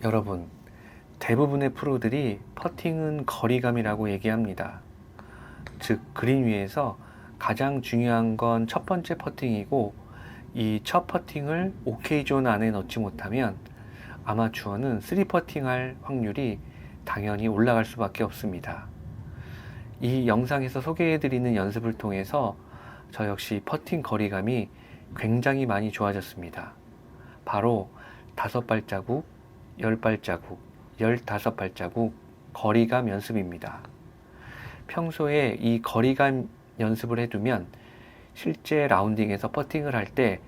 여러분, 대부분의 프로들이 퍼팅은 거리감이라고 얘기합니다. 즉, 그린 위에서 가장 중요한 건 첫 번째 퍼팅이고, 이 첫 퍼팅을 오케이 존 안에 넣지 못하면 아마추어는 3퍼팅 할 확률이 당연히 올라갈 수밖에 없습니다. 이 영상에서 소개해드리는 연습을 통해서 저 역시 퍼팅 거리감이 굉장히 많이 좋아졌습니다. 바로 5발자국, 10발자국, 15발자국 거리감 연습입니다. 평소에 이 거리감 연습을 해두면 실제 라운딩에서 퍼팅을 할 때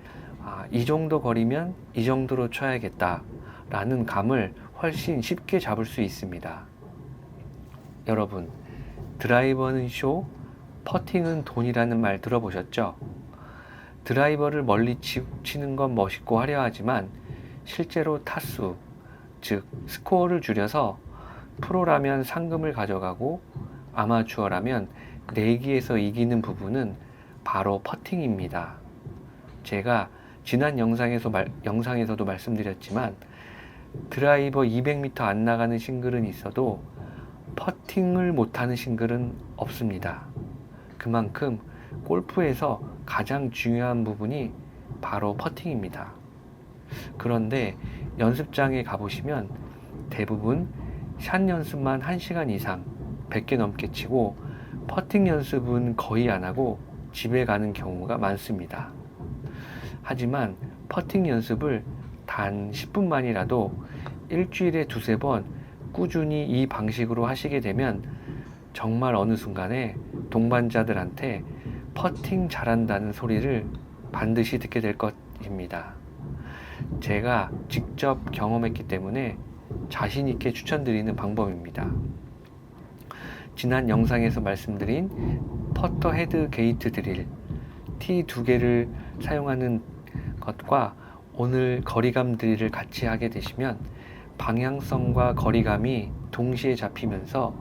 이 정도 거리면 이 정도로 쳐야겠다 라는 감을 훨씬 쉽게 잡을 수 있습니다. 여러분, 드라이버는 쇼, 퍼팅은 돈이라는 말 들어보셨죠? 드라이버를 멀리 치는 건 멋있고 화려하지만 실제로 타수, 즉 스코어를 줄여서 프로라면 상금을 가져가고 아마추어라면 내기에서 이기는 부분은 바로 퍼팅입니다. 제가 지난 영상에서도 말씀드렸지만 드라이버 200m 안 나가는 싱글은 있어도 퍼팅을 못하는 싱글은 없습니다. 그만큼 골프에서 가장 중요한 부분이 바로 퍼팅입니다. 그런데 연습장에 가보시면 대부분 샷 연습만 1시간 이상 100개 넘게 치고 퍼팅 연습은 거의 안 하고 집에 가는 경우가 많습니다. 하지만 퍼팅 연습을 단 10분만이라도 일주일에 2~3번 꾸준히 이 방식으로 하시게 되면 정말 어느 순간에 동반자들한테 퍼팅 잘한다는 소리를 반드시 듣게 될 것입니다. 제가 직접 경험했기 때문에 자신 있게 추천드리는 방법입니다. 지난 영상에서 말씀드린 퍼터 헤드 게이트 드릴, 티 2개를 사용하는 것과 오늘 거리감 드릴을 같이 하게 되시면 방향성과 거리감이 동시에 잡히면서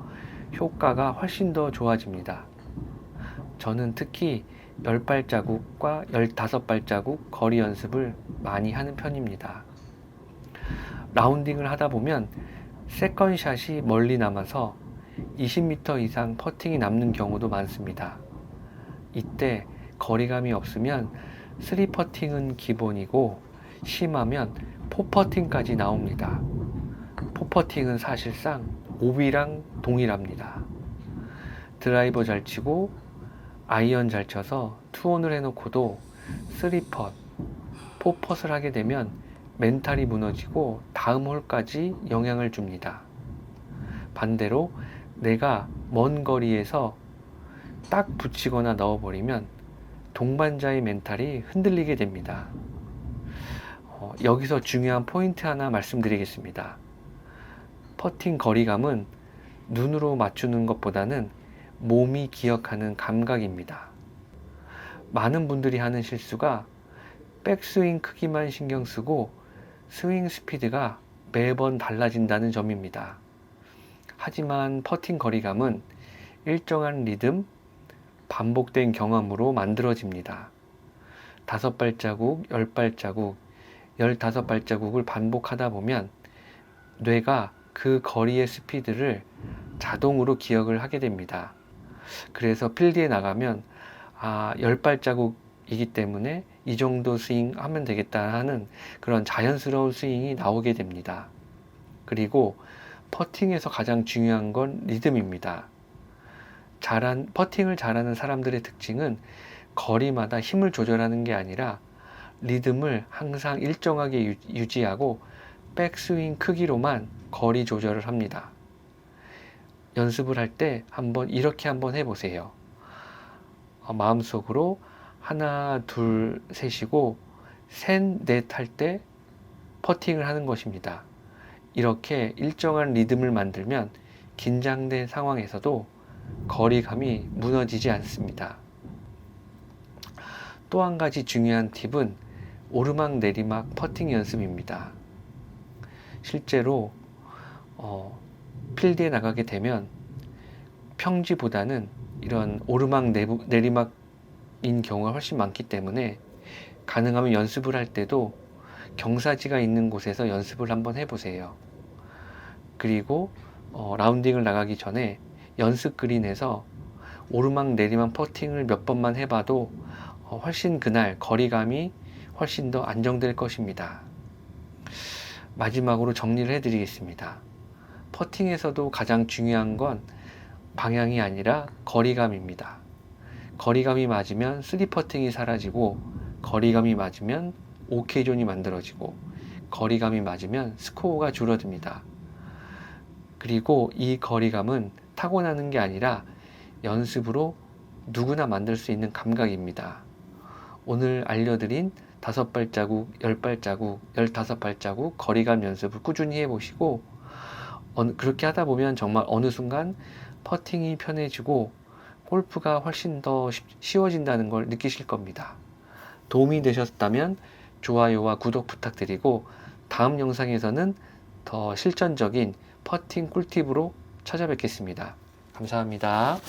효과가 훨씬 더 좋아집니다. 저는 특히 10발자국과 15발자국 거리 연습을 많이 하는 편입니다. 라운딩을 하다 보면 세컨샷이 멀리 남아서 20m 이상 퍼팅이 남는 경우도 많습니다. 이때 거리감이 없으면 3퍼팅은 기본이고 심하면 4퍼팅까지 나옵니다. 4퍼팅은 사실상 오비랑 동일합니다. 드라이버 잘 치고 아이언 잘 쳐서 투혼을 해놓고도 3퍼트, 4퍼트를 하게 되면 멘탈이 무너지고 다음 홀까지 영향을 줍니다. 반대로 내가 먼 거리에서 딱 붙이거나 넣어버리면 동반자의 멘탈이 흔들리게 됩니다. 여기서 중요한 포인트 하나 말씀드리겠습니다. 퍼팅 거리감은 눈으로 맞추는 것보다는 몸이 기억하는 감각입니다. 많은 분들이 하는 실수가 백스윙 크기만 신경 쓰고 스윙 스피드가 매번 달라진다는 점입니다. 하지만 퍼팅 거리감은 일정한 리듬, 반복된 경험으로 만들어집니다. 5발자국, 10발자국, 15발자국을 반복하다 보면 뇌가 그 거리의 스피드를 자동으로 기억을 하게 됩니다. 그래서 필드에 나가면 10발자국이기 때문에 이 정도 스윙 하면 되겠다 하는 그런 자연스러운 스윙이 나오게 됩니다. 그리고 퍼팅에서 가장 중요한 건 리듬입니다. 퍼팅을 잘하는 사람들의 특징은 거리마다 힘을 조절하는 게 아니라 리듬을 항상 일정하게 유지하고 백스윙 크기로만 거리 조절을 합니다. 연습을 할 때 이렇게 한번 해보세요. 마음속으로 하나, 둘, 셋이고 셋, 넷 할 때 퍼팅을 하는 것입니다. 이렇게 일정한 리듬을 만들면 긴장된 상황에서도 거리감이 무너지지 않습니다. 또 한 가지 중요한 팁은 오르막 내리막 퍼팅 연습입니다. 실제로 필드에 나가게 되면 평지보다는 이런 오르막 내리막인 경우가 훨씬 많기 때문에 가능하면 연습을 할 때도 경사지가 있는 곳에서 연습을 한번 해보세요. 그리고 라운딩을 나가기 전에 연습 그린에서 오르막 내리막 퍼팅을 몇 번만 해봐도 훨씬 그날 거리감이 훨씬 더 안정될 것입니다. 마지막으로 정리를 해드리겠습니다. 퍼팅에서도 가장 중요한 건 방향이 아니라 거리감입니다. 거리감이 맞으면 3퍼팅이 사라지고, 거리감이 맞으면 OK존이 만들어지고, 거리감이 맞으면 스코어가 줄어듭니다. 그리고 이 거리감은 타고나는 게 아니라 연습으로 누구나 만들 수 있는 감각입니다. 오늘 알려드린 5발자국, 10발자국, 15발자국 거리감 연습을 꾸준히 해보시고, 그렇게 하다 보면 정말 어느 순간 퍼팅이 편해지고 골프가 훨씬 더 쉬워진다는 걸 느끼실 겁니다. 도움이 되셨다면 좋아요와 구독 부탁드리고, 다음 영상에서는 더 실전적인 퍼팅 꿀팁으로 찾아뵙겠습니다. 감사합니다.